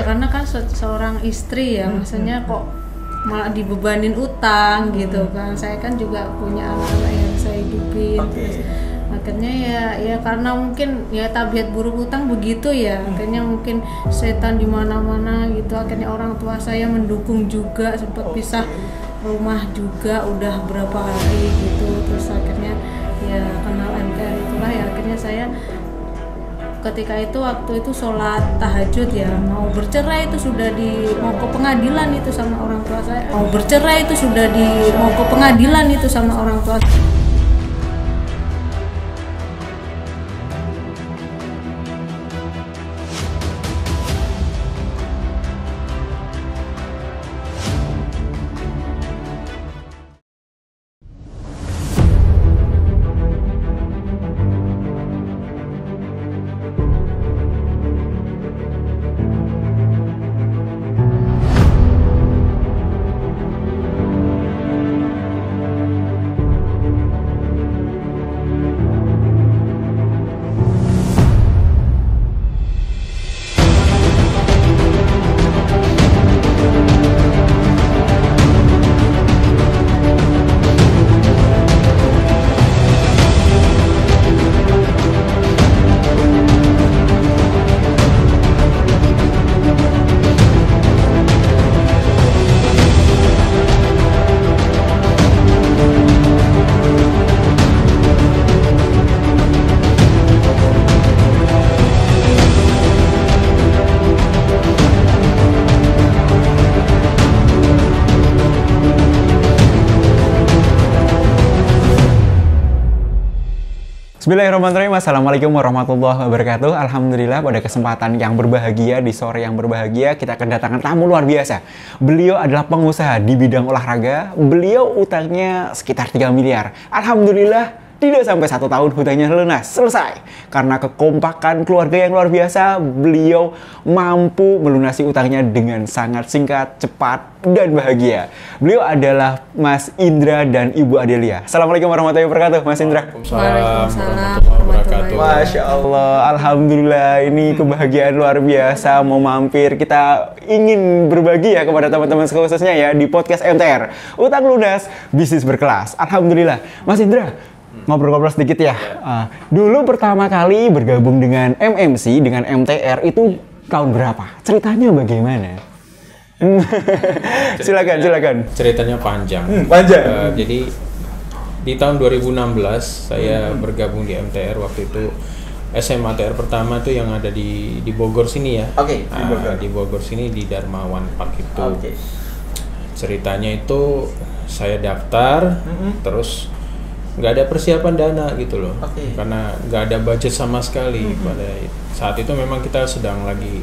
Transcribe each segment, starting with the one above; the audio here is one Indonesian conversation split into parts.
Karena kan seorang istri ya, maksudnya kok malah dibebanin utang gitu kan. Saya kan juga punya anak-anak yang saya hidupin. Terus akhirnya ya karena mungkin ya tabiat buruk utang begitu ya. Akhirnya mungkin setan di mana-mana gitu. Akhirnya orang tua saya mendukung juga, sempat pisah rumah juga udah berapa hari gitu. Terus akhirnya ya kenal MTR itulah ya, akhirnya saya ketika itu waktu itu sholat tahajud ya, mau bercerai itu sudah mau ke pengadilan itu sama orang tua saya, mau bercerai itu sudah mau ke pengadilan itu sama orang tua. Bismillahirrahmanirrahim. Assalamualaikum warahmatullahi wabarakatuh. Alhamdulillah pada kesempatan yang berbahagia, di sore yang berbahagia, kita kedatangan tamu luar biasa. Beliau adalah pengusaha di bidang olahraga. Beliau utangnya sekitar 3 miliar. Alhamdulillah tidak sampai 1 tahun hutangnya lunas, selesai. Karena kekompakan keluarga yang luar biasa, beliau mampu melunasi utangnya dengan sangat singkat, cepat, dan bahagia. Beliau adalah Mas Indra dan Ibu Adelia. Assalamualaikum warahmatullahi wabarakatuh, Mas Indra. Waalaikumsalam warahmatullahi wabarakatuh. Masya Allah, Alhamdulillah, ini kebahagiaan luar biasa. Mau mampir, kita ingin berbagi ya kepada teman-teman khususnya ya di podcast MTR. Utang lunas, bisnis berkelas. Alhamdulillah. Mas Indra, ngobrol-ngobrol sedikit ya. Dulu pertama kali bergabung dengan MMC, dengan MTR itu tahun berapa? Ceritanya bagaimana? Silakan. Ceritanya panjang. Panjang. Jadi di tahun 2016 saya bergabung di MTR. Waktu itu SMA TR pertama tuh yang ada di Bogor sini ya. Oke. Di Bogor sini di Darmawan Park itu. Ceritanya itu saya daftar, terus nggak ada persiapan dana gitu loh, karena nggak ada budget sama sekali. Pada saat itu memang kita sedang lagi,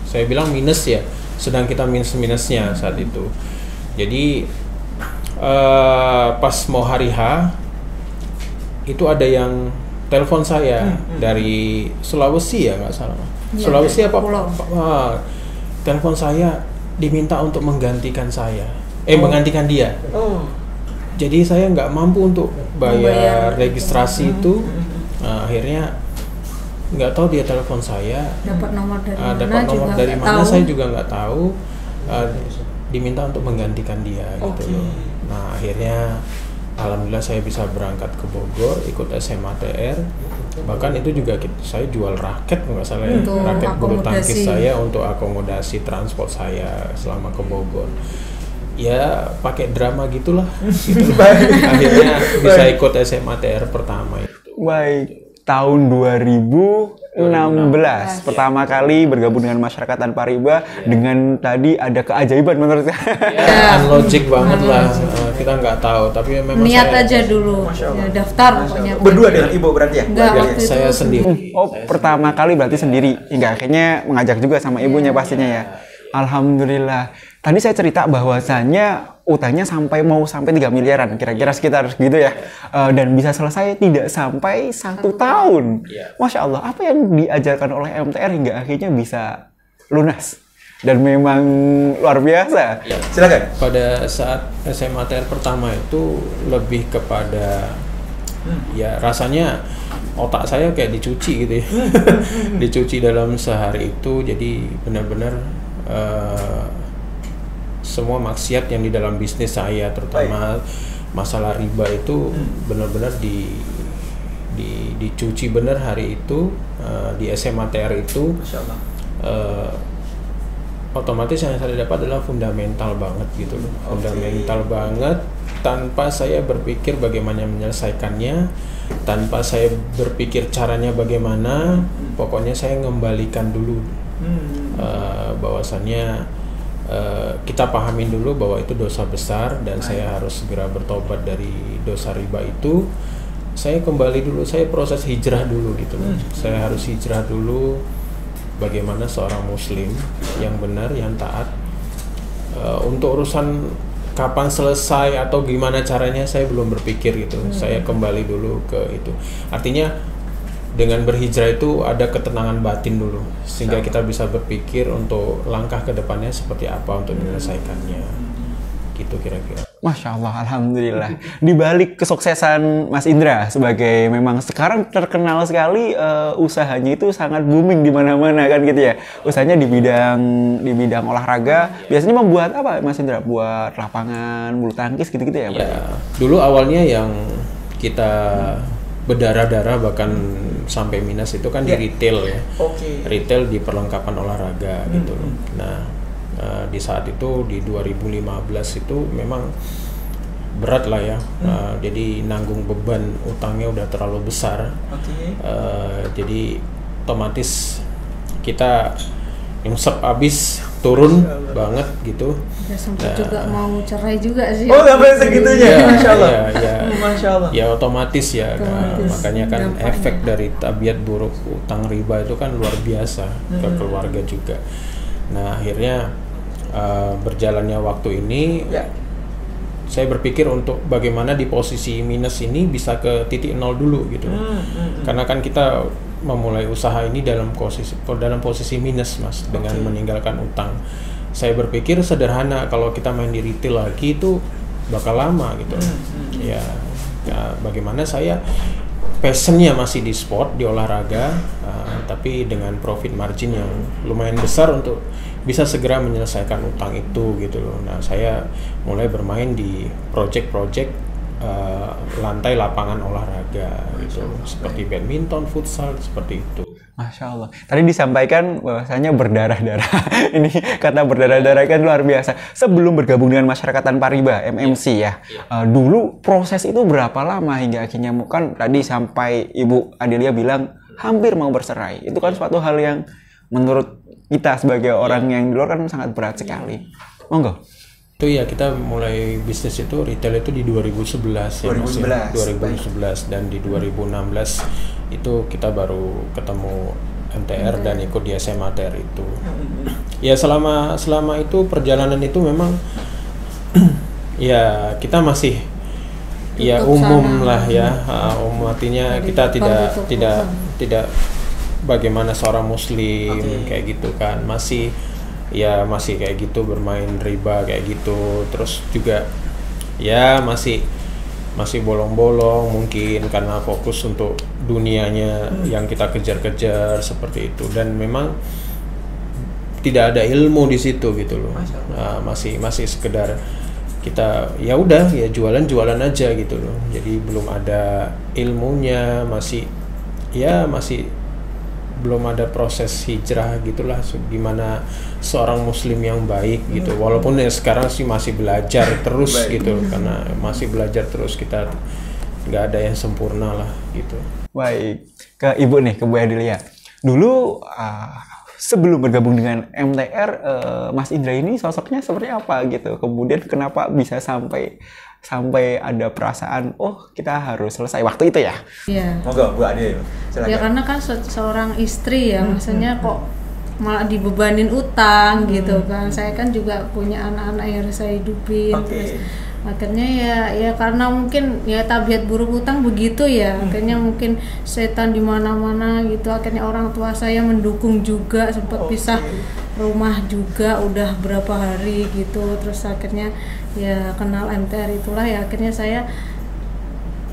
saya bilang minus ya, sedang kita minusnya saat itu. Jadi pas mau hari H itu ada yang telepon saya dari Sulawesi ya, nggak salah ya, Sulawesi apa telepon saya, diminta untuk menggantikan saya, menggantikan dia. Jadi saya nggak mampu untuk bayar registrasi itu. Akhirnya nggak tahu dia telepon saya. Dapat nomor dari mana saya juga nggak tahu. Diminta untuk menggantikan dia gitu loh. Nah akhirnya alhamdulillah saya bisa berangkat ke Bogor, ikut SMA TR. Bahkan itu juga saya jual raket nggak salah ya, raket bulu tangkis saya untuk akomodasi transport saya selama ke Bogor. Ya pakai drama gitulah. Akhirnya bisa ikut SMA TR pertama itu. Baik, tahun 2016 pertama kali bergabung dengan masyarakat tanpa riba. Dengan tadi ada keajaiban menurut saya. Ya, unlogic banget lah. Kita nggak tahu, tapi memang niat aja dulu. Ya, daftar pokoknya. Berdua dengan ibu berarti ya? Enggak, saya sendiri. Pertama kali berarti sendiri. Hingga akhirnya mengajak juga sama ibunya pastinya ya. Alhamdulillah. Tadi saya cerita bahwasannya utangnya mau sampai 3 miliaran, kira-kira sekitar gitu ya. Dan bisa selesai tidak sampai 1 tahun. Masya Allah, apa yang diajarkan oleh MTR hingga akhirnya bisa lunas? Dan memang luar biasa. Silakan. Pada saat SMA TR pertama itu lebih kepada ya rasanya otak saya kayak dicuci gitu ya. Dicuci dalam sehari itu, jadi benar-benar semua maksiat yang di dalam bisnis saya, terutama masalah riba itu benar-benar dicuci benar hari itu di SMA TR itu. Otomatis yang saya dapat adalah fundamental banget gitu loh, fundamental banget, tanpa saya berpikir bagaimana menyelesaikannya, tanpa saya berpikir caranya bagaimana, pokoknya saya mengembalikan dulu bahwasannya kita pahamin dulu bahwa itu dosa besar dan saya harus segera bertobat dari dosa riba itu. Saya kembali dulu, saya proses hijrah dulu gitu loh. Saya harus hijrah dulu bagaimana seorang muslim yang benar, yang taat. Untuk urusan kapan selesai atau gimana caranya saya belum berpikir gitu. Saya kembali dulu ke itu. Artinya dengan berhijrah itu ada ketenangan batin dulu, sehingga kita bisa berpikir untuk langkah ke depannya seperti apa untuk menyelesaikannya. Gitu kira-kira. Masya Allah, alhamdulillah. Di balik kesuksesan Mas Indra sebagai memang sekarang terkenal sekali, usahanya itu sangat booming di mana-mana kan gitu ya. Usahanya di bidang olahraga. Biasanya membuat apa Mas Indra? Buat lapangan bulu tangkis gitu-gitu ya? Ya, dulu awalnya yang kita berdarah-darah bahkan sampai minus itu kan di retail ya. Retail di perlengkapan olahraga gitu. Nah, di saat itu di 2015 itu memang berat lah ya. Jadi nanggung beban utangnya udah terlalu besar. Jadi otomatis kita nyungsep abis, turun banget gitu. Ya sempat juga mau cerai juga sih. Oh, sampai segitunya. Masya Allah. Masya Allah. Ya otomatis ya. Makanya kan dampaknya. Efek dari tabiat buruk utang riba itu kan luar biasa ke keluarga juga. Nah akhirnya berjalannya waktu ini, saya berpikir untuk bagaimana di posisi minus ini bisa ke titik nol dulu gitu. Karena kan kita memulai usaha ini dalam posisi minus Mas, dengan meninggalkan utang. Saya berpikir sederhana, kalau kita main di retail lagi itu bakal lama gitu. Ya bagaimana saya passionnya masih di sport, di olahraga, tapi dengan profit margin yang lumayan besar untuk bisa segera menyelesaikan utang itu gitu loh. Nah saya mulai bermain di project-project lantai lapangan olahraga gitu, seperti badminton, futsal, seperti itu. Masya Allah. Tadi disampaikan bahwasanya berdarah-darah. Ini kata berdarah-darah kan luar biasa. Sebelum bergabung dengan Masyarakat Tanpa Riba, MMC ya. Dulu proses itu berapa lama hingga akhirnya kan tadi sampai Ibu Adelia bilang hampir mau bercerai. Itu kan suatu hal yang menurut kita sebagai orang yang di luar kan sangat berat sekali. Monggo. Itu ya, kita mulai bisnis itu retail itu di 2011 ya, 2011 dan di 2016 itu kita baru ketemu MTR dan ikut di SMA TR itu. Ya selama itu perjalanan itu memang ya kita masih ya umum lah ya, artinya kita tidak bagaimana seorang muslim kayak gitu kan, masih kayak gitu, bermain riba kayak gitu, terus juga ya masih bolong-bolong mungkin karena fokus untuk dunianya yang kita kejar-kejar seperti itu, dan memang tidak ada ilmu di situ gitu loh. Nah, masih sekedar kita ya udah ya jualan aja gitu loh, jadi belum ada ilmunya, masih belum ada proses hijrah gitulah, gimana seorang muslim yang baik gitu. Walaupun ya sekarang sih masih belajar terus gitu, karena masih belajar terus, kita nggak ada yang sempurna lah gitu. Baik, ke Ibu nih, ke Bu Adelia. Dulu sebelum bergabung dengan MTR, Mas Indra ini sosoknya seperti apa gitu? Kemudian kenapa bisa sampai ada perasaan kita harus selesai waktu itu ya? Iya. Monggo Bu Ade. Ya karena kan seorang istri ya, maksudnya kok malah dibebanin utang gitu kan. Saya kan juga punya anak-anak yang harus saya hidupin. Terus akhirnya ya karena mungkin ya tabiat buruk utang begitu ya. Akhirnya mungkin setan di mana-mana gitu. Akhirnya orang tua saya mendukung juga, sempat pisah rumah juga udah berapa hari gitu. Terus akhirnya ya kenal MTR itulah ya, akhirnya saya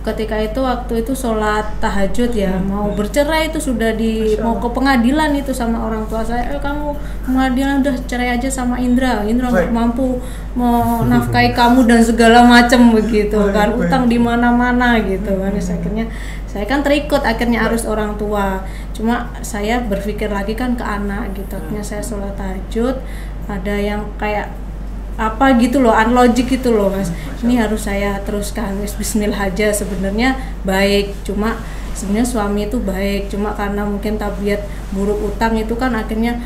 ketika itu waktu itu sholat tahajud ya, mau bercerai itu sudah mau ke pengadilan itu sama orang tua saya, kamu pengadilan udah cerai aja sama Indra nggak mampu mau nafkahi kamu dan segala macam begitu kan, utang di mana-mana gitu kan. Akhirnya saya kan terikut akhirnya arus orang tua, cuma saya berpikir lagi kan ke anak gitu. Akhirnya saya sholat tahajud, ada yang kayak apa gitu loh, unlogic gitu loh Mas, ini harus saya teruskan, bismillah aja. Sebenarnya baik, cuma sebenarnya suami itu baik, cuma karena mungkin tabiat buruk utang itu kan akhirnya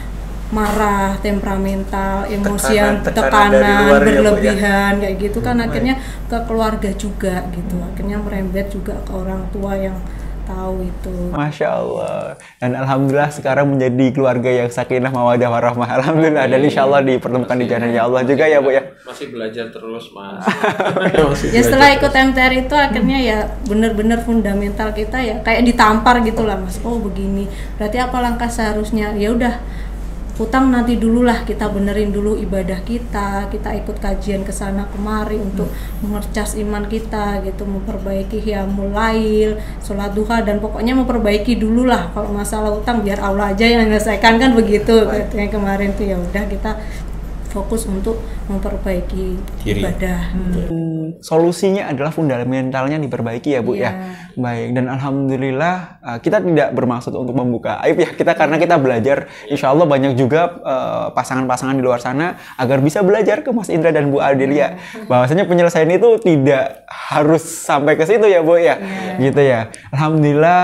marah, temperamental, emosi yang tekanan berlebihan kayak gitu kan, akhirnya ke keluarga juga gitu, akhirnya merembet juga ke orang tua yang tahu itu. Masya Allah. Dan alhamdulillah sekarang menjadi keluarga yang sakinah mawaddah warahmah. Alhamdulillah. Dan insya Allah dipertemukan di jalan ya Allah juga ya Bu ya. Masih belajar terus Mas. Ya setelah ikut MTR itu akhirnya ya benar-benar fundamental kita ya kayak ditampar gitulah Mas. Oh begini. Berarti apa langkah seharusnya? Ya udah, utang nanti dulu lah, kita benerin dulu ibadah kita ikut kajian kesana kemari untuk mengercas iman kita gitu, memperbaiki qiyamul lail, sholat duha, dan pokoknya memperbaiki dulu lah. Kalau masalah utang biar Allah aja yang menyelesaikan kan begitu. Yang kemarin tuh ya udah kita fokus untuk memperbaiki ibadah. Solusinya adalah fundamentalnya diperbaiki ya Bu ya. Baik, dan alhamdulillah kita tidak bermaksud untuk membuka aib ya, karena kita belajar. Insya Allah banyak juga pasangan-pasangan di luar sana agar bisa belajar ke Mas Indra dan Bu Adelia bahwasanya penyelesaian itu tidak harus sampai ke situ ya Bu ya. Gitu ya. Alhamdulillah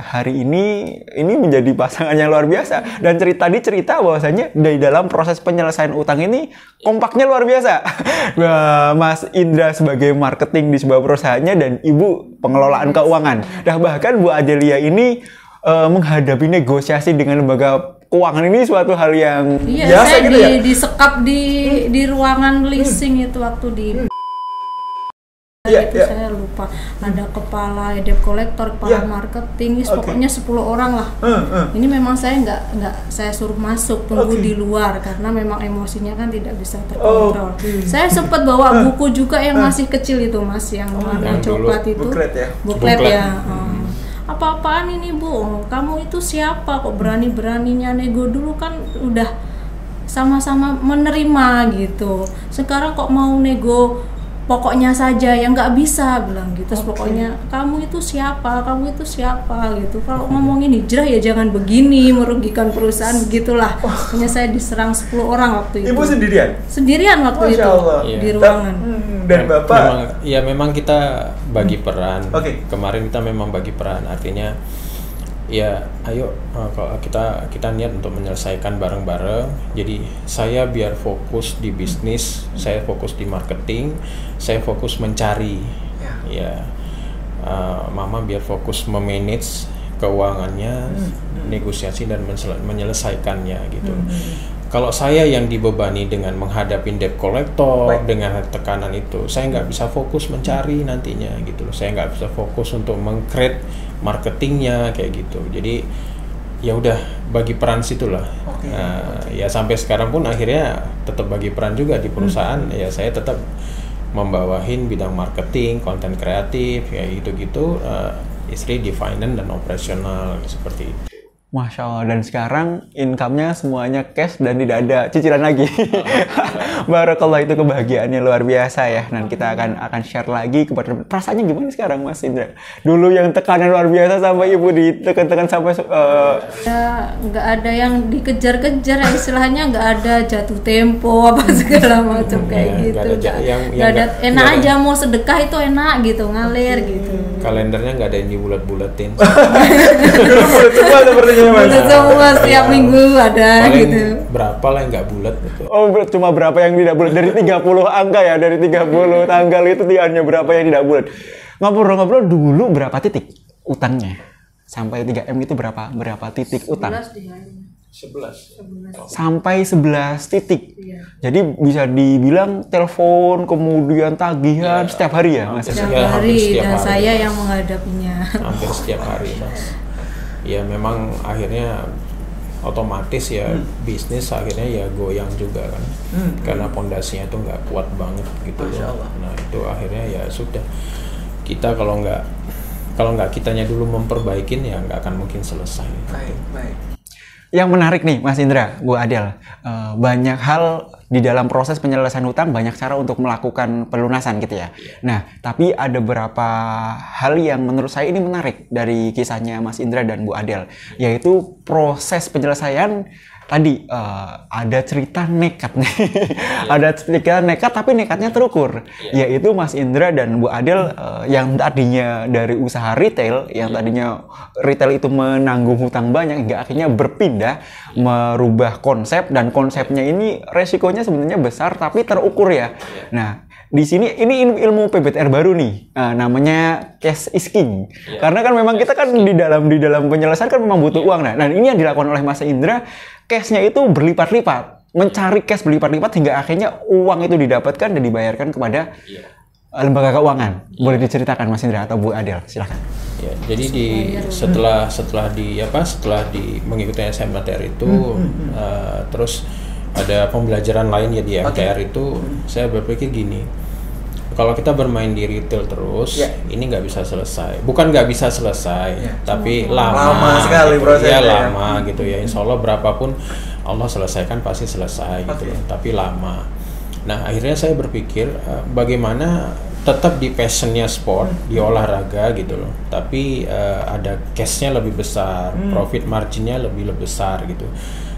hari ini menjadi pasangan yang luar biasa, dan cerita bahwasanya dari dalam proses penyelesaian utang ini kompaknya luar biasa. Mas Indra sebagai marketing di sebuah perusahaannya dan Ibu pengelolaan keuangan. Nah bahkan Bu Adelia ini menghadapi negosiasi dengan lembaga keuangan ini suatu hal yang biasa saya gitu ya. Disekap di ruangan leasing itu waktu di saya lupa, ada kepala debt collector, kepala marketing, pokoknya 10 orang lah. Ini memang saya nggak saya suruh masuk, tunggu di luar karena memang emosinya kan tidak bisa terkontrol. Saya sempat bawa buku juga yang masih kecil itu Mas, yang warna coklat itu, buklet ya. Apa-apaan ini Bu? Kamu itu siapa kok berani-beraninya nego? Dulu kan udah sama-sama menerima gitu. Sekarang kok mau nego pokoknya saja, yang nggak bisa bilang gitu. Pokoknya kamu itu siapa gitu. Kalau ngomongin hijrah ya jangan begini, merugikan perusahaan begitulah. Hanya saya diserang 10 orang waktu itu. Ibu sendirian waktu Masya itu Allah. di ruangan. Dan Bapak memang kita bagi peran. Kemarin kita memang bagi peran, artinya ya ayo kalau kita niat untuk menyelesaikan bareng-bareng. Jadi saya biar fokus di bisnis, saya fokus di marketing, saya fokus mencari Mama biar fokus memanage keuangannya, negosiasi dan menyelesaikannya gitu. Kalau saya yang dibebani dengan menghadapi debt collector dengan tekanan itu, saya nggak bisa fokus mencari nantinya gitu loh. Saya nggak bisa fokus untuk meng-create marketingnya kayak gitu. Jadi ya udah bagi peran situlah. Ya sampai sekarang pun akhirnya tetap bagi peran juga di perusahaan. Ya saya tetap membawahin bidang marketing, konten kreatif, ya gitu-gitu. Istri di finance dan operasional seperti itu. Masya Allah, dan sekarang income-nya semuanya cash dan tidak ada cicilan lagi. Barakallah, itu kebahagiaannya luar biasa ya. Dan kita akan share lagi kepada perasaannya gimana sekarang Mas Indra. Dulu yang tekanan luar biasa sampai Ibu ditekan-tekan sampai ya nggak ada yang dikejar-kejar, istilahnya nggak ada jatuh tempo apa segala macam kayak gitu. Nggak ada enak aja, mau sedekah itu enak gitu, ngalir gitu. Kalendernya nggak ada yang dibulat-bulatin. Bulat semua sepertinya Mas. Bulat semua, setiap minggu ada. Paling gitu. Berapa lah yang nggak bulat gitu. Oh, cuma berapa yang tidak bulat? Dari 30 angka ya, dari 30 tanggal itu hanya berapa yang tidak bulat. Ngobrol-ngobrol dulu berapa titik utangnya? Sampai 3M itu berapa titik utang? 11. Sampai 11 titik. Iya. Jadi bisa dibilang telepon, kemudian tagihan setiap hari ya Mas? Setiap hari, dan saya yang menghadapinya. Hampir setiap hari Mas. Ya memang akhirnya otomatis ya bisnis akhirnya ya goyang juga kan. Karena pondasinya itu nggak kuat banget gitu loh. Nah itu akhirnya ya sudah. kita kalau nggak kitanya dulu memperbaikin ya nggak akan mungkin selesai. Baik. Yang menarik nih Mas Indra, Bu Adel, banyak hal di dalam proses penyelesaian hutang, banyak cara untuk melakukan pelunasan gitu ya. Nah, tapi ada beberapa hal yang menurut saya ini menarik dari kisahnya Mas Indra dan Bu Adel, yaitu proses penyelesaian tadi ada cerita nekat nih. Ada cerita nekat tapi nekatnya terukur. Yaitu Mas Indra dan Bu Adel yang tadinya dari usaha retail, yang tadinya retail itu menanggung hutang banyak hingga akhirnya berpindah merubah konsep, dan konsepnya ini resikonya sebenarnya besar tapi terukur ya. Nah, di sini ini ilmu PBTR baru nih, namanya cash is king. Karena kan memang kita kan di dalam penyelesaian kan memang butuh uang. Nah, ini yang dilakukan oleh Mas Indra, cashnya itu berlipat-lipat, mencari cash berlipat-lipat hingga akhirnya uang itu didapatkan dan dibayarkan kepada lembaga keuangan. Boleh diceritakan Mas Indra atau Bu Adel, silakan. Ya, jadi setelah mengikuti SMPTR itu terus ada pembelajaran lain ya di MTR itu, saya berpikir gini, kalau kita bermain di retail terus, ini nggak bisa selesai. Bukan nggak bisa selesai, tapi lama sekali gitu. Prosesnya. Lama gitu ya. Insya Allah berapapun Allah selesaikan pasti selesai gitu. Tapi lama. Nah akhirnya saya berpikir bagaimana tetap di passionnya sport, di olahraga gitu loh. Tapi ada cashnya lebih besar, profit marginnya lebih besar gitu.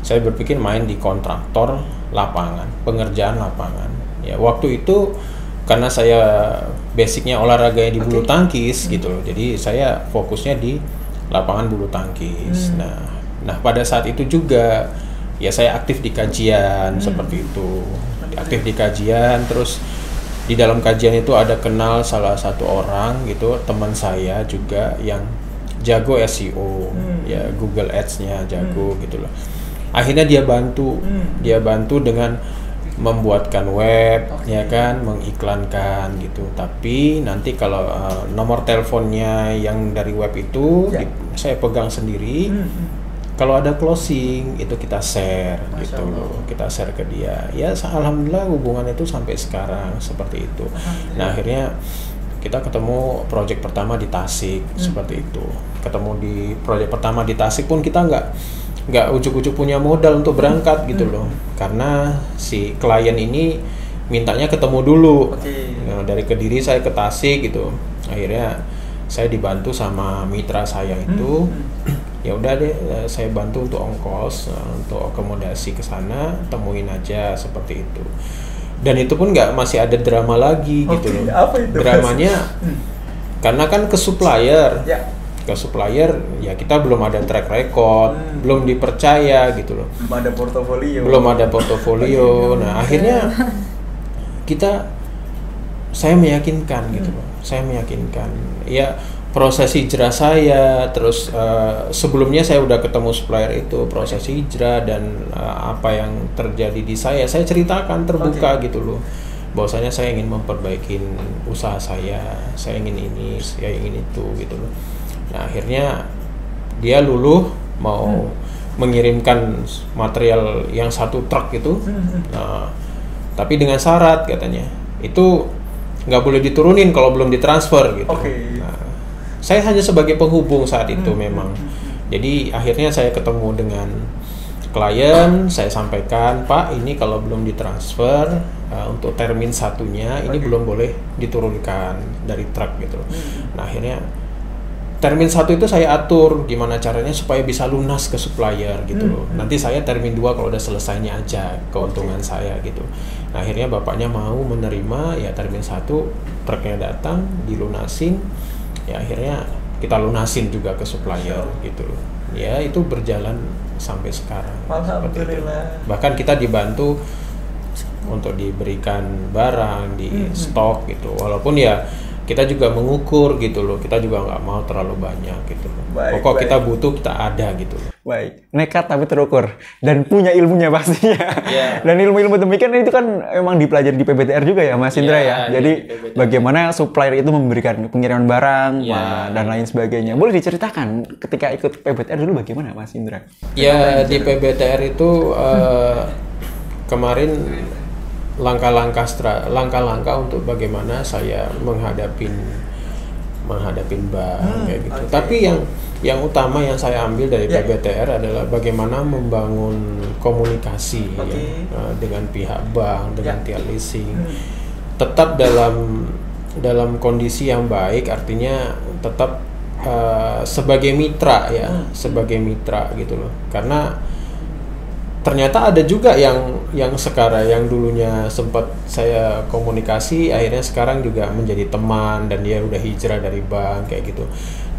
Saya berpikir main di kontraktor lapangan, pengerjaan lapangan. Ya waktu itu karena saya basicnya olahraganya di bulu tangkis gitu loh, jadi saya fokusnya di lapangan bulu tangkis. Nah pada saat itu juga ya saya aktif di kajian seperti itu, aktif di kajian. Terus di dalam kajian itu ada kenal salah satu orang gitu, teman saya juga yang jago SEO, ya Google Ads-nya jago gitu loh. Akhirnya dia bantu dengan membuatkan web, ya kan, mengiklankan gitu. Tapi nanti kalau nomor teleponnya yang dari web itu saya pegang sendiri. Kalau ada closing itu kita share gitu loh, kita share ke dia. Ya alhamdulillah hubungan itu sampai sekarang seperti itu. Nah akhirnya kita ketemu project pertama di Tasik seperti itu. Ketemu di project pertama di Tasik pun kita nggak ujuk-ujuk punya modal untuk berangkat gitu loh, karena si klien ini mintanya ketemu dulu. Nah, dari Kediri saya ke Tasik gitu, akhirnya saya dibantu sama mitra saya itu. Ya udah deh, saya bantu untuk ongkos, untuk akomodasi ke sana, temuin aja seperti itu. Dan itu pun masih ada drama lagi gitu loh. Apa itu? Dramanya karena kan ke supplier. Ke supplier ya kita belum ada track record, belum dipercaya gitu loh. Belum ada portofolio. Nah, akhirnya saya meyakinkan gitu loh. Saya meyakinkan. Ya proses hijrah saya, terus sebelumnya saya udah ketemu supplier itu, proses hijrah dan apa yang terjadi di saya ceritakan terbuka gitu loh. Bahwasanya saya ingin memperbaiki usaha saya ingin ini, saya ingin itu gitu loh. Nah akhirnya dia luluh mau mengirimkan material yang 1 truk itu, tapi dengan syarat katanya itu nggak boleh diturunin kalau belum ditransfer gitu. Nah, saya hanya sebagai penghubung saat itu memang. Jadi akhirnya saya ketemu dengan klien, saya sampaikan, Pak ini kalau belum ditransfer untuk termin 1-nya ini belum boleh diturunkan dari truk gitu. Nah akhirnya termin 1 itu saya atur gimana caranya supaya bisa lunas ke supplier gitu loh. Nanti saya termin 2 kalau udah selesainya aja keuntungan saya gitu. Nah akhirnya bapaknya mau menerima, ya termin 1 truknya datang dilunasin, ya akhirnya kita lunasin juga ke supplier gitu loh. Ya itu berjalan sampai sekarang. Alhamdulillah. Bahkan kita dibantu untuk diberikan barang di stok gitu, walaupun ya kita juga mengukur gitu loh, kita juga nggak mau terlalu banyak gitu loh. Pokok kita butuh, kita ada gitu loh. Baik, nekat tapi terukur dan punya ilmunya pastinya. Dan ilmu-ilmu demikian itu kan emang dipelajari di PBTR juga ya Mas Indra ya. Jadi bagaimana supplier itu memberikan pengiriman barang dan lain sebagainya. Boleh diceritakan ketika ikut PBTR dulu bagaimana Mas Indra? Ya di PBTR itu kemarin langkah-langkah untuk bagaimana saya menghadapi menghadapi bank kayak gitu. Tapi yang utama yang saya ambil dari PBTR adalah bagaimana membangun komunikasi ya, dengan pihak bank, dengan tiap leasing, tetap dalam kondisi yang baik, artinya tetap sebagai mitra ya, sebagai mitra gitu loh. Karena ternyata ada juga yang sekarang yang dulunya sempat saya komunikasi, akhirnya sekarang juga menjadi teman dan dia udah hijrah dari bank kayak gitu.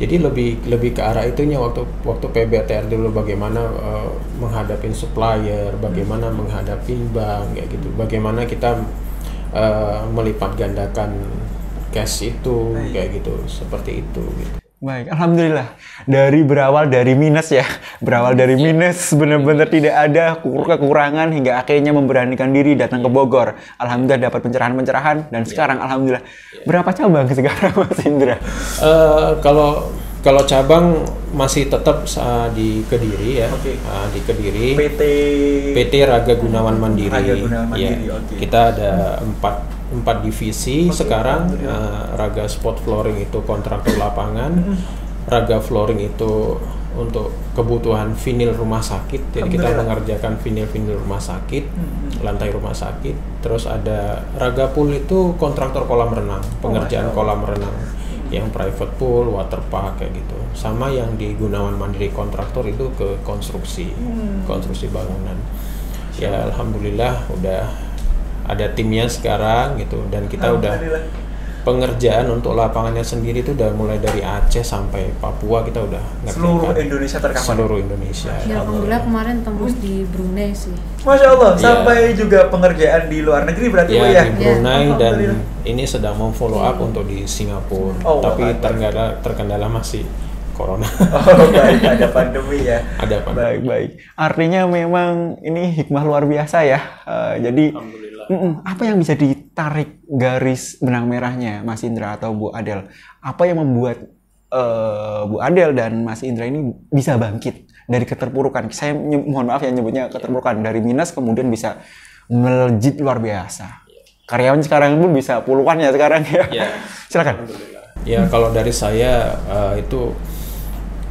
Jadi lebih ke arah itunya waktu PBTR dulu, bagaimana menghadapi supplier, bagaimana menghadapi bank kayak gitu, bagaimana kita melipat gandakan cash itu kayak gitu, seperti itu gitu. Baik, alhamdulillah. Berawal dari minus ya, benar-benar tidak ada kekurangan hingga akhirnya memberanikan diri datang ke Bogor. Alhamdulillah dapat pencerahan dan sekarang alhamdulillah berapa cabang sekarang Mas Indra? Kalau cabang masih tetap di Kediri ya, di Kediri. PT Raga Gunawan Mandiri. Kita ada 4 divisi sekarang. Raga Sport Flooring itu kontraktor lapangan, Raga Flooring itu untuk kebutuhan vinil rumah sakit, jadi kita mengerjakan vinil rumah sakit, lantai rumah sakit. Terus ada Raga Pool itu kontraktor kolam renang, pengerjaan kolam renang yang private pool, water park kayak gitu. Sama yang di Gunawan Mandiri kontraktor itu ke konstruksi bangunan. Ya alhamdulillah udah ada timnya sekarang gitu, dan kita udah pengerjaan untuk lapangannya sendiri itu udah mulai dari Aceh sampai Papua, kita udah seluruh Indonesia tercover. Seluruh Indonesia. Ya alhamdulillah kemarin tembus di Brunei sih. Masya Allah, sampai juga pengerjaan di luar negeri berarti Bu ya? Di Brunei dan ini sedang memfollow up untuk di Singapura. Tapi terkendala masih Corona. Baik, ada pandemi ya. Ada pandemi. Baik. Artinya memang ini hikmah luar biasa ya. Jadi apa yang bisa ditarik garis benang merahnya Mas Indra atau Bu Adel? Apa yang membuat Bu Adel dan Mas Indra ini bisa bangkit dari keterpurukan? Saya mohon maaf ya nyebutnya keterpurukan, dari minus kemudian bisa melejit luar biasa. Karyawan sekarang pun bisa puluhan ya sekarang ya. Silakan. Ya kalau dari saya itu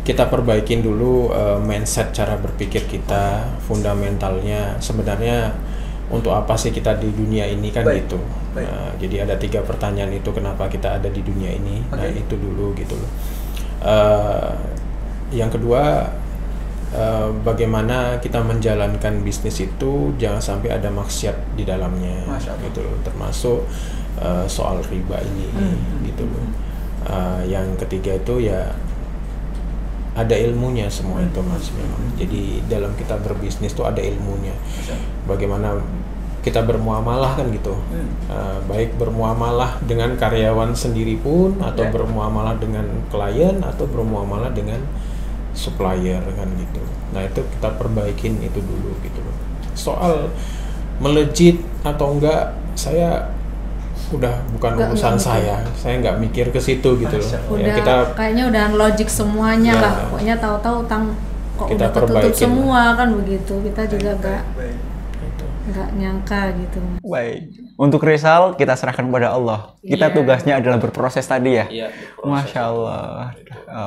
kita perbaikin dulu mindset, cara berpikir kita, fundamentalnya sebenarnya untuk apa sih kita di dunia ini kan gitu. Nah, jadi ada 3 pertanyaan itu, kenapa kita ada di dunia ini. Nah itu dulu gitu loh. Yang kedua, bagaimana kita menjalankan bisnis itu jangan sampai ada maksiat di dalamnya gitu loh, termasuk soal riba ini gitu loh. Yang ketiga itu ya ada ilmunya semua itu Mas memang. Jadi dalam kita berbisnis tuh ada ilmunya. Bagaimana kita bermuamalah kan gitu. Baik bermuamalah dengan karyawan sendiri pun, atau bermuamalah dengan klien, atau bermuamalah dengan supplier kan gitu. Nah itu kita perbaikin itu dulu gitu loh. Soal melejit atau enggak, saya udah bukan urusan saya nggak mikir ke situ gitu loh. Udah kita kayaknya udah logik semuanya lah. Pokoknya tahu-tahu kok kita udah tertutup semua kan begitu. Kita juga nggak nyangka gitu. Baik. Untuk Rizal kita serahkan kepada Allah. Kita tugasnya adalah berproses tadi ya. Masya Allah.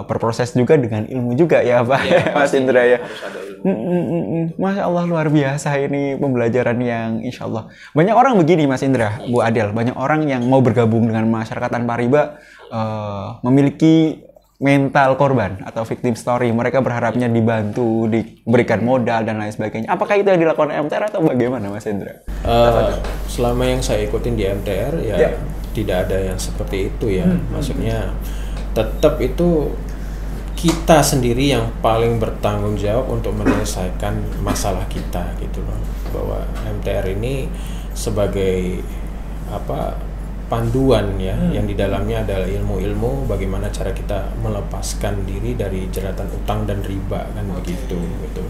Berproses juga dengan ilmu juga ya Pak Mas Indra ya. Masya Allah luar biasa ini pembelajaran yang insya Allah. Banyak orang begini Mas Indra, Bu Adel. Banyak orang yang mau bergabung dengan masyarakat tanpa riba memiliki mental korban atau victim story. Mereka berharapnya dibantu, diberikan modal dan lain sebagainya. Apakah itu yang dilakukan MTR atau bagaimana Mas Indra? Selama yang saya ikutin di MTR tidak ada yang seperti itu ya. Maksudnya tetap itu kita sendiri yang paling bertanggung jawab untuk menyelesaikan masalah kita gitu loh. Bahwa MTR ini sebagai panduan ya, yang di dalamnya adalah ilmu-ilmu bagaimana cara kita melepaskan diri dari jeratan utang dan riba kan begitu gitu.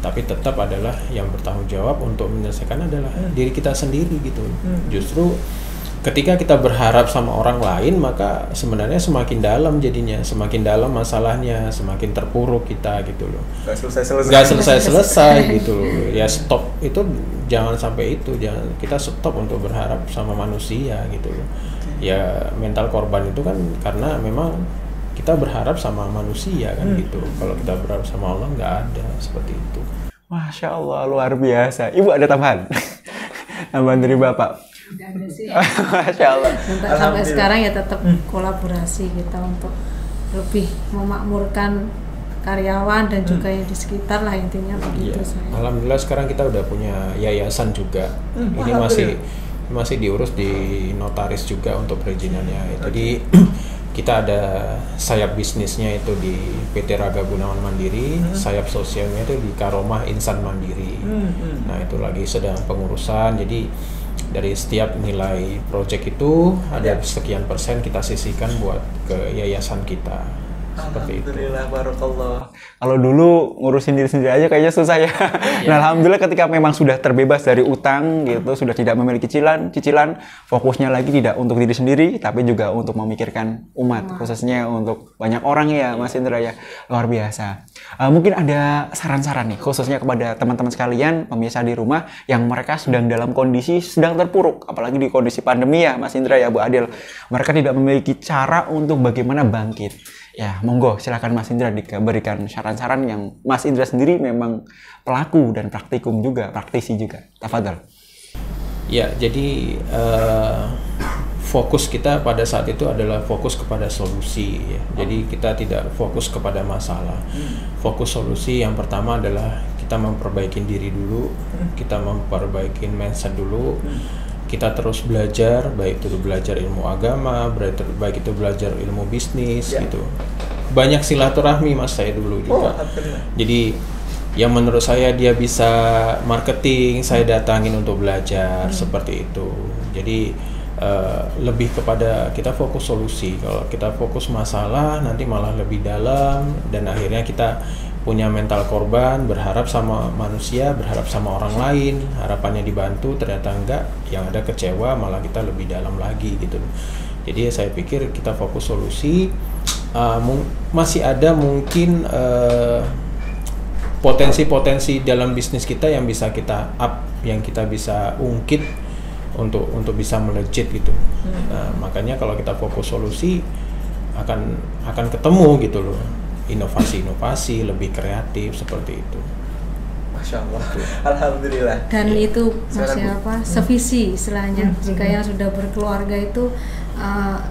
Tapi tetap adalah yang bertanggung jawab untuk menyelesaikan adalah diri kita sendiri gitu. Justru ketika kita berharap sama orang lain, maka sebenarnya semakin dalam jadinya, semakin dalam masalahnya, semakin terpuruk kita gitu loh. Gak selesai gitu loh. Ya stop itu, jangan sampai itu, jangan kita stop untuk berharap sama manusia gitu loh. Ya mental korban itu kan karena memang kita berharap sama manusia kan gitu. Kalau kita berharap sama Allah nggak ada seperti itu. Masya Allah, luar biasa. Ibu ada tambahan? Tambahan dari Bapak? Tidak ada sih. Masya Allah. Sampai sekarang ya tetap kolaborasi kita untuk lebih memakmurkan karyawan dan juga yang di sekitar lah, intinya begitu. Saya. Alhamdulillah sekarang kita udah punya yayasan juga. Ini masih diurus di notaris juga untuk perizinannya. Jadi kita ada sayap bisnisnya itu di PT Raga Gunawan Mandiri, sayap sosialnya itu di Karomah Insan Mandiri. Nah itu lagi sedang pengurusan. Jadi dari setiap nilai proyek itu ada sekian persen kita sisihkan buat ke yayasan kita. Seperti itu. Alhamdulillah, barakallah. Kalau dulu ngurusin diri sendiri aja kayaknya susah ya. Nah, alhamdulillah ketika memang sudah terbebas dari utang gitu, sudah tidak memiliki cicilan, fokusnya lagi tidak untuk diri sendiri, tapi juga untuk memikirkan umat, khususnya untuk banyak orang ya, Mas Indra ya. Luar biasa. Mungkin ada saran-saran nih, khususnya kepada teman-teman sekalian, pemirsa di rumah, yang mereka sedang dalam kondisi sedang terpuruk, apalagi di kondisi pandemi ya, Mas Indra ya, Bu Adil. Mereka tidak memiliki cara untuk bagaimana bangkit. Ya, monggo silakan Mas Indra diberikan saran-saran yang Mas Indra sendiri memang pelaku dan praktikum juga, praktisi juga. Tafadhol. Ya, jadi fokus kita pada saat itu adalah fokus kepada solusi ya. Jadi kita tidak fokus kepada masalah. Fokus solusi yang pertama adalah kita memperbaiki diri dulu, kita memperbaiki mindset dulu. Kita terus belajar, baik itu belajar ilmu agama, baik itu belajar ilmu bisnis gitu. Banyak silaturahmi Mas saya dulu juga. Jadi yang menurut saya dia bisa marketing, saya datangin untuk belajar seperti itu. Jadi lebih kepada kita fokus solusi. Kalau kita fokus masalah nanti malah lebih dalam dan akhirnya kita punya mental korban, berharap sama manusia, berharap sama orang lain, harapannya dibantu, ternyata enggak, yang ada kecewa, malah kita lebih dalam lagi gitu. Jadi saya pikir kita fokus solusi, masih ada mungkin potensi-potensi dalam bisnis kita yang bisa kita up, yang kita bisa ungkit untuk bisa melejit gitu. Nah, makanya kalau kita fokus solusi akan ketemu gitu loh. Inovasi-inovasi lebih kreatif seperti itu. Masya Allah. Alhamdulillah. Dan itu masih sevisi istilahnya. Jika yang sudah berkeluarga itu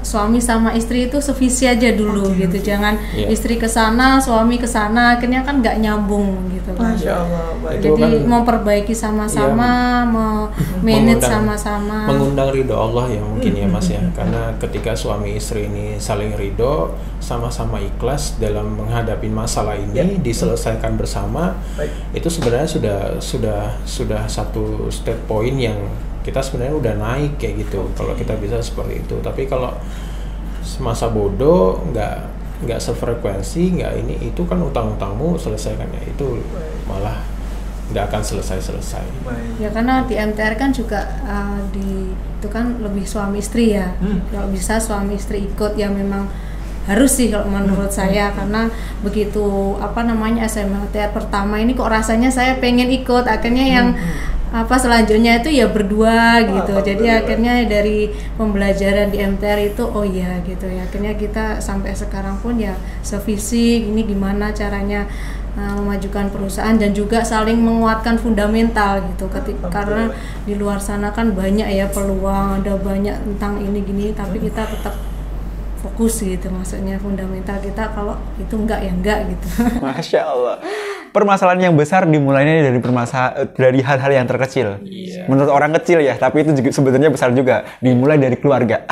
suami sama istri itu sevisi aja dulu gitu. Jangan istri ke sana, suami ke sana, akhirnya kan nggak nyambung gitu kan. Masya Allah. Jadi kan, memperbaiki sama-sama, manage sama-sama. Mengundang ridho Allah ya mungkin ya Mas ya. Karena ketika suami istri ini saling ridho, sama-sama ikhlas dalam menghadapi masalah ini, diselesaikan bersama, itu sebenarnya sudah satu step point yang kita sebenarnya udah naik kayak gitu. Kalau kita bisa seperti itu. Tapi kalau semasa bodoh nggak sefrekuensi, nggak ini, itu kan utang-utangmu selesaikan ya, itu malah nggak akan selesai. Ya karena di MTR kan juga itu kan lebih suami istri ya. Kalau bisa suami istri ikut ya memang harus sih kalau menurut saya, karena begitu SMLTR pertama ini kok rasanya saya pengen ikut, akhirnya yang selanjutnya itu ya berdua gitu. Jadi akhirnya dari pembelajaran di MTR itu oh iya gitu ya, akhirnya kita sampai sekarang pun ya sevisi, ini gimana caranya memajukan perusahaan dan juga saling menguatkan fundamental gitu. Karena di luar sana kan banyak ya peluang, ada banyak tentang ini gini, tapi kita tetap fokus gitu, maksudnya fundamental kita, kalau itu enggak ya enggak gitu. Masya Allah. Permasalahan yang besar dimulainya dari hal-hal yang terkecil. Menurut orang kecil ya, tapi itu juga sebenarnya besar juga. Dimulai dari keluarga.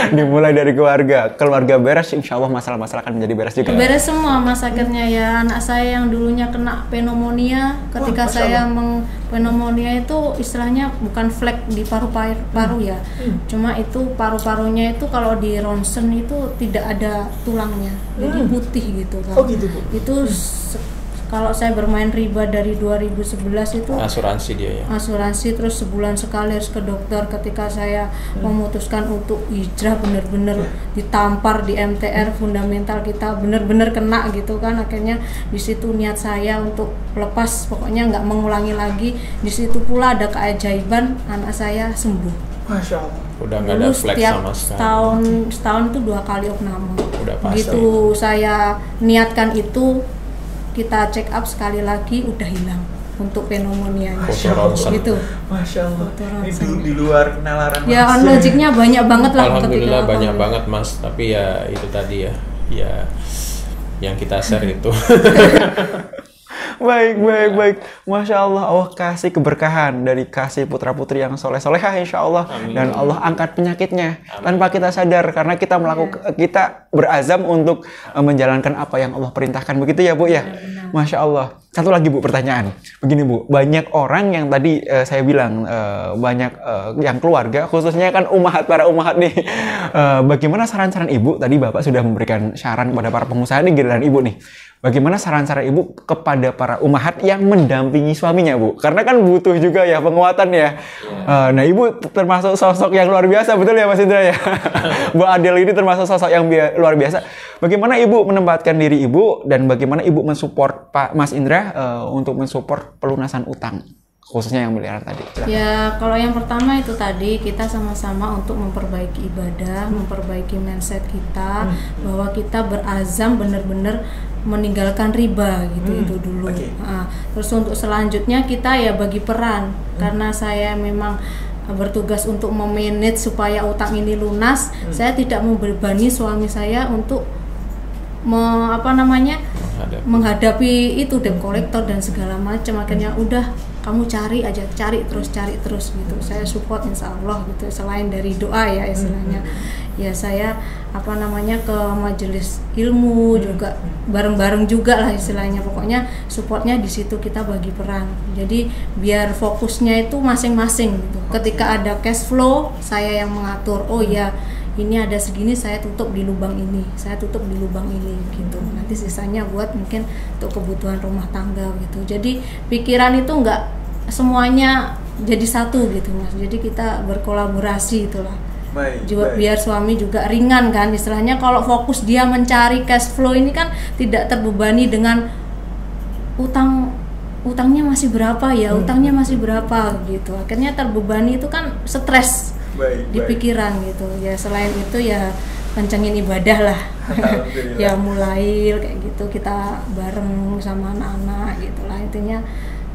Dimulai dari keluarga beres, insya Allah masalah-masalah akan menjadi beres juga. Beres semua mas, akhirnya ya. Anak saya yang dulunya kena pneumonia, ketika saya pneumonia itu istilahnya bukan flek di paru-paru ya, cuma itu paru-parunya itu kalau di ronsen itu tidak ada tulangnya, jadi putih gitu kan. Itu kalau saya bermain riba dari 2011 itu asuransi dia ya. Asuransi, terus sebulan sekali harus ke dokter. Ketika saya memutuskan untuk hijrah, benar-benar ditampar di MTR, fundamental kita benar-benar kena gitu kan. Akhirnya di situ niat saya untuk lepas, pokoknya nggak mengulangi lagi. Di situ pula ada keajaiban, anak saya sembuh. Masya Allah. Udah nggak ada flex sama sekali. Setahun itu 2 kali opname. Udah pasti. Begitu saya niatkan itu, kita check up sekali lagi udah hilang untuk pneumonia-nya. Gitu. Masya Allah. Ini di luar nalar ya kan logiknya banyak banget lah. Alhamdulillah banyak banget Mas, tapi ya itu tadi ya yang kita share itu. Baik. Masya Allah, Allah kasih keberkahan dari kasih putra-putri yang soleh-solehah insya Allah. Amin. Dan Allah angkat penyakitnya. Amin. Tanpa kita sadar, karena kita kita berazam untuk menjalankan apa yang Allah perintahkan. Begitu ya Bu ya? Masya Allah. Satu lagi Bu, pertanyaan. Begini Bu, banyak orang yang tadi saya bilang, banyak yang keluarga, khususnya kan para umahat nih. Bagaimana saran-saran Ibu? Tadi Bapak sudah memberikan saran kepada para pengusaha, ini giliran Ibu nih. Bagaimana saran-saran Ibu kepada para umahat yang mendampingi suaminya, Bu? Karena kan butuh juga ya penguatan ya. Nah, Ibu termasuk sosok yang luar biasa, betul ya Mas Indra ya? Bu Adel ini termasuk sosok yang luar biasa. Bagaimana Ibu menempatkan diri Ibu dan bagaimana Ibu mensupport Pak Mas Indra untuk mensupport pelunasan utang? Khususnya yang miliaran tadi. Ya, kalau yang pertama itu tadi kita sama-sama untuk memperbaiki ibadah, memperbaiki mindset kita, bahwa kita berazam benar-benar meninggalkan riba gitu itu dulu. Terus untuk selanjutnya kita ya bagi peran, karena saya memang bertugas untuk memanage supaya utang ini lunas. Saya tidak membebani suami saya untuk menghadapi itu debt collector dan segala macam. Akhirnya udah kamu cari terus gitu. Saya support insya Allah gitu. Selain dari doa ya istilahnya, ya saya ke majelis ilmu juga bareng-bareng juga lah istilahnya. Pokoknya supportnya di situ, kita bagi peran. Jadi biar fokusnya itu masing-masing gitu. Ketika ada cash flow, saya yang mengatur. Oh ya, ini ada segini, saya tutup di lubang ini, gitu. Nanti sisanya buat mungkin untuk kebutuhan rumah tangga gitu. Jadi pikiran itu enggak semuanya jadi satu gitu Mas. Jadi kita berkolaborasi itulah. Biar suami juga ringan kan istilahnya. Kalau fokus dia mencari cash flow ini kan tidak terbebani dengan utangnya masih berapa ya, utangnya masih berapa gitu. Akhirnya terbebani itu kan stres di pikiran gitu. Ya selain itu ya kencengin ibadah lah. Ya mulai kayak gitu, kita bareng sama anak-anak gitu lah. Intinya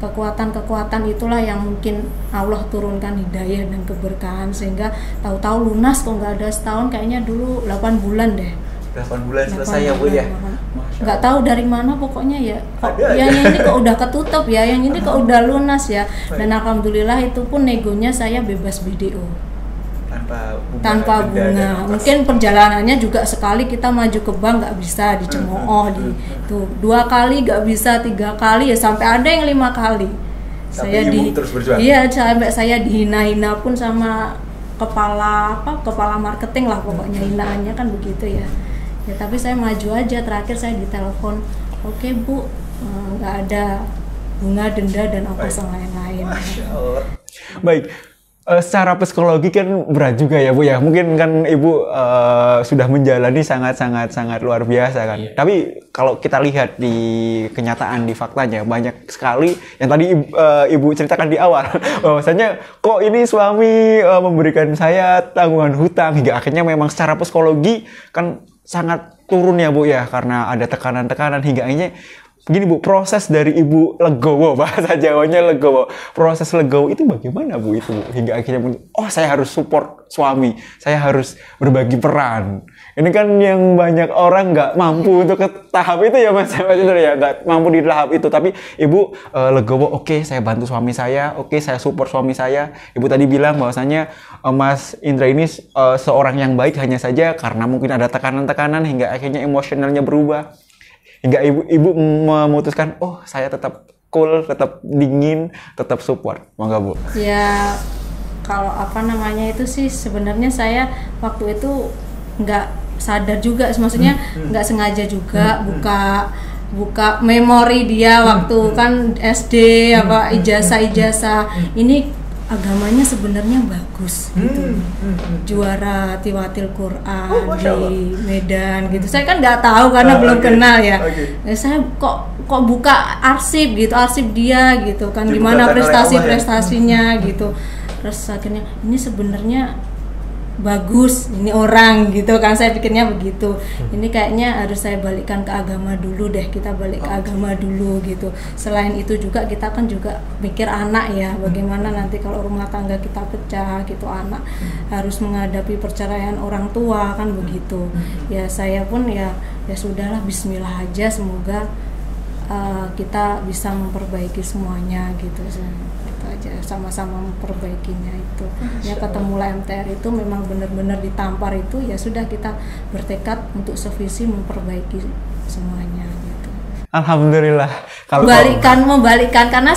kekuatan itulah yang mungkin Allah turunkan hidayah dan keberkahan sehingga tahu-tahu lunas kok nggak ada setahun, kayaknya dulu 8 bulan deh. 8 bulan selesai ya Bu ya? Nggak tahu dari mana pokoknya ya. Yang ini kok udah ketutup ya, yang ini kok udah lunas ya. Dan alhamdulillah itu pun negonya saya bebas BDO. Tanpa bunga. Mungkin perjalanannya juga sekali kita maju ke bank nggak bisa dicemooh itu 2 kali nggak bisa, 3 kali ya, sampai ada yang 5 kali. Saya terus berjuang. Iya, sampai saya dihina-hina pun sama kepala marketing lah pokoknya, hinaannya kan begitu ya. Ya tapi saya maju aja. Terakhir saya ditelepon, oke Bu, nggak ada bunga, denda dan ongkos yang lain-lain. Masya Allah. Baik. Secara psikologi kan berat juga ya Bu ya. Mungkin kan Ibu sudah menjalani sangat luar biasa kan. Iya. Tapi kalau kita lihat di kenyataan, di faktanya, banyak sekali yang tadi Ibu ceritakan di awal. Bahwasanya kok ini suami memberikan saya tanggungan hutang, hingga akhirnya memang secara psikologi kan sangat turun ya Bu ya. Karena ada tekanan-tekanan hingga akhirnya begini Bu, proses dari Ibu legowo, bahasa Jawanya legowo. Proses legowo itu bagaimana Bu itu Bu? Hingga akhirnya saya harus support suami, saya harus berbagi peran. Ini kan yang banyak orang nggak mampu untuk ke tahap itu ya Mas Indra ya, nggak mampu di tahap itu. Tapi Ibu legowo, oke, saya bantu suami saya, oke, saya support suami saya. Ibu tadi bilang bahwasanya Mas Indra ini seorang yang baik, hanya saja karena mungkin ada tekanan-tekanan hingga akhirnya emosionalnya berubah. Hingga ibu memutuskan, saya tetap cool, tetap dingin, tetap support. Monggo Bu. Ya, kalau itu sih sebenarnya saya waktu itu nggak sadar juga, maksudnya nggak sengaja juga buka memori dia waktu kan SD ijazah ini agamanya sebenarnya bagus gitu. Juara Tiwatil Quran di Medan gitu. Saya kan nggak tahu karena belum kenal ya. Saya kok buka arsip dia gitu kan, gimana prestasinya gitu. terus akhirnya ini sebenarnya bagus ini orang gitu kan, saya pikirnya begitu. Ini kayaknya harus saya balikkan ke agama dulu deh, kita balik ke agama dulu gitu. Selain itu juga kita kan juga mikir anak ya, bagaimana nanti kalau rumah tangga kita pecah gitu, anak harus menghadapi perceraian orang tua kan begitu. Ya saya pun ya sudahlah, bismillah aja, semoga kita bisa memperbaiki semuanya gitu. Itu aja, sama-sama memperbaikinya itu. Ya ketemu MTR itu memang benar-benar ditampar itu, ya sudah kita bertekad untuk sevisi memperbaiki semuanya gitu. Alhamdulillah. Kalau Membalikkan karena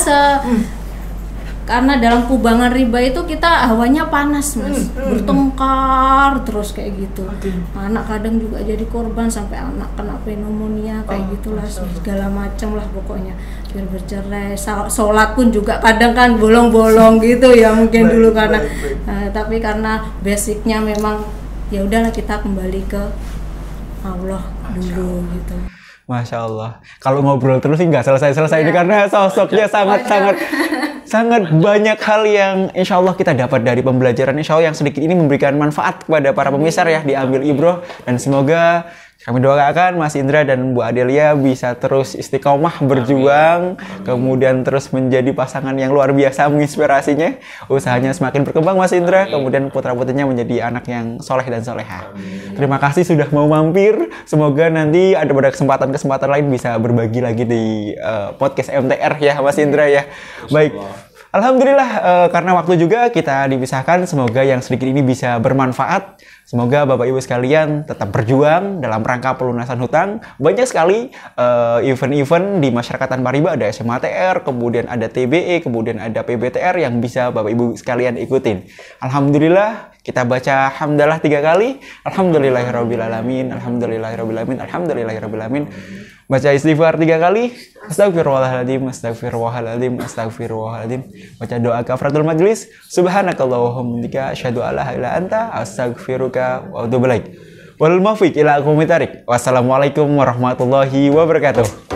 karena dalam kubangan riba itu kita hawanya panas Mas, bertengkar terus kayak gitu. Anak kadang juga jadi korban, sampai anak kena pneumonia kayak gitulah, segala macam lah pokoknya. Biar bercerai, sholat pun juga kadang kan bolong-bolong gitu ya mungkin dulu karena tapi karena basicnya memang ya udahlah, kita kembali ke Allah dulu gitu. Masya Allah. Kalau ngobrol terus sih nggak selesai-selesai ini karena sosoknya sangat banyak hal yang insya Allah kita dapat dari pembelajaran. Insya Allah yang sedikit ini memberikan manfaat kepada para pemirsa ya, diambil ibroh, dan semoga kami doakan Mas Indra dan Bu Adelia bisa terus istiqomah berjuang, kemudian terus menjadi pasangan yang luar biasa menginspirasinya, usahanya semakin berkembang Mas Indra, kemudian putra-putrinya menjadi anak yang soleh dan soleha. Terima kasih sudah mau mampir, semoga nanti ada pada kesempatan-kesempatan lain bisa berbagi lagi di podcast MTR ya Mas Indra ya. Baik. Alhamdulillah, karena waktu juga kita dipisahkan, semoga yang sedikit ini bisa bermanfaat. Semoga Bapak Ibu sekalian tetap berjuang dalam rangka pelunasan hutang. Banyak sekali event-event di masyarakat tanpa riba, ada SMATR, kemudian ada TBE, kemudian ada PBTR yang bisa Bapak Ibu sekalian ikutin. Alhamdulillah, kita baca hamdalah 3 kali. Alhamdulillahirrabbilalamin, alhamdulillahirrabbilalamin, alhamdulillahirrabbilalamin. Baca istighfar 3 kali. Astagfirullahaladzim, astagfirullahaladzim, astagfirullahaladzim. Baca doa kafaratul majlis. Subhanakallahumma bika asyhadu an la ilaha illa anta astaghfiruka wa atubu ilaik. Wal muwaffiq ila aqwamit thariq. Wassalamualaikum warahmatullahi wabarakatuh.